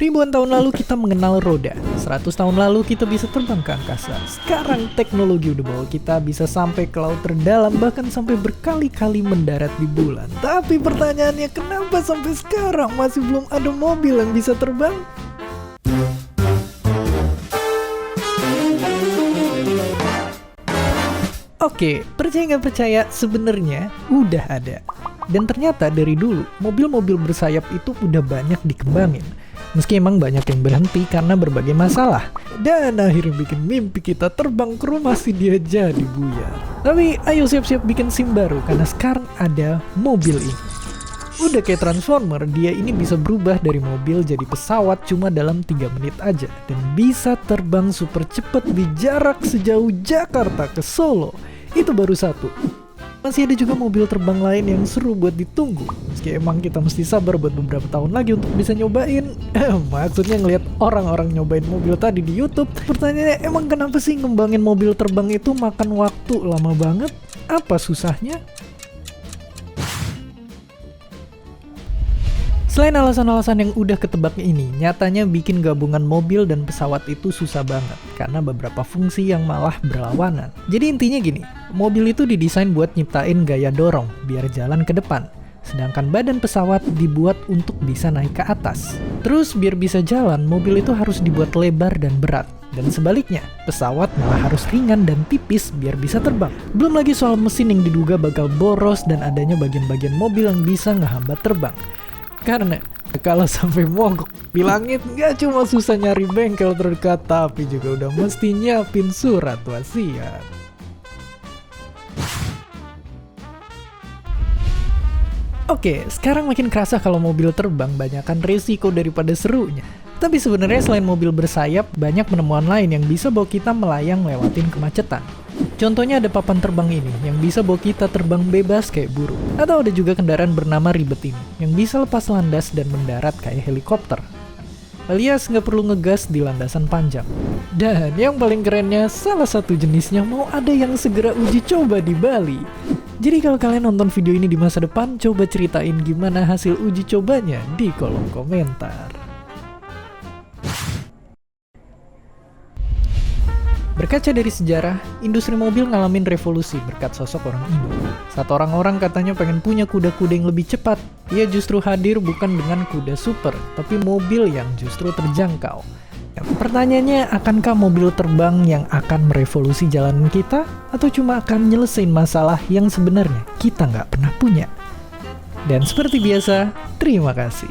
Ribuan tahun lalu kita mengenal roda, 100 tahun lalu kita bisa terbang ke angkasa. Sekarang teknologi udah bawa kita bisa sampai ke laut terdalam, bahkan sampai berkali-kali mendarat di bulan. Tapi pertanyaannya, kenapa sampai sekarang masih belum ada mobil yang bisa terbang? Oke, percaya nggak percaya, sebenarnya udah ada. Dan ternyata dari dulu, mobil-mobil bersayap itu udah banyak dikembangin. Meski emang banyak yang berhenti karena berbagai masalah. Dan akhirnya bikin mimpi kita terbang ke rumah si dia jadi buyar. Tapi ayo siap-siap bikin SIM baru karena sekarang ada mobil ini. Udah kayak Transformer, dia ini bisa berubah dari mobil jadi pesawat cuma dalam 3 menit aja. Dan bisa terbang super cepet di jarak sejauh Jakarta ke Solo. Itu baru satu. Masih ada juga mobil terbang lain yang seru buat ditunggu. Meski emang kita mesti sabar buat beberapa tahun lagi untuk bisa nyobain. Maksudnya ngelihat orang-orang nyobain mobil tadi di YouTube. Pertanyaannya, emang kenapa sih ngembangin mobil terbang itu makan waktu lama banget? Apa susahnya? Selain alasan-alasan yang udah ketebak ini, nyatanya bikin gabungan mobil dan pesawat itu susah banget karena beberapa fungsi yang malah berlawanan. Jadi intinya gini, mobil itu didesain buat nyiptain gaya dorong biar jalan ke depan, sedangkan badan pesawat dibuat untuk bisa naik ke atas. Terus biar bisa jalan, mobil itu harus dibuat lebar dan berat. Dan sebaliknya, pesawat malah harus ringan dan tipis biar bisa terbang. Belum lagi soal mesin yang diduga bakal boros dan adanya bagian-bagian mobil yang bisa ngehambat terbang. Karena kalau sampai mogok di langit, gak cuma susah nyari bengkel terdekat, tapi juga udah mesti nyiapin surat wasiat. Oke, sekarang makin kerasa kalau mobil terbang banyakan resiko daripada serunya. Tapi sebenarnya selain mobil bersayap, banyak penemuan lain yang bisa bawa kita melayang lewatin kemacetan. Contohnya ada papan terbang ini yang bisa bawa kita terbang bebas kayak burung. Atau ada juga kendaraan bernama Ribet ini yang bisa lepas landas dan mendarat kayak helikopter. Alias nggak perlu ngegas di landasan panjang. Dan yang paling kerennya, salah satu jenisnya mau ada yang segera uji coba di Bali. Jadi kalau kalian nonton video ini di masa depan, coba ceritain gimana hasil uji cobanya di kolom komentar. Berkaca dari sejarah, industri mobil ngalamin revolusi berkat sosok orang ini. Saat orang-orang katanya pengen punya kuda-kuda yang lebih cepat, ia justru hadir bukan dengan kuda super, tapi mobil yang justru terjangkau. Pertanyaannya, akankah mobil terbang yang akan merevolusi jalanan kita? Atau cuma akan nyelesain masalah yang sebenarnya kita nggak pernah punya? Dan seperti biasa, terima kasih.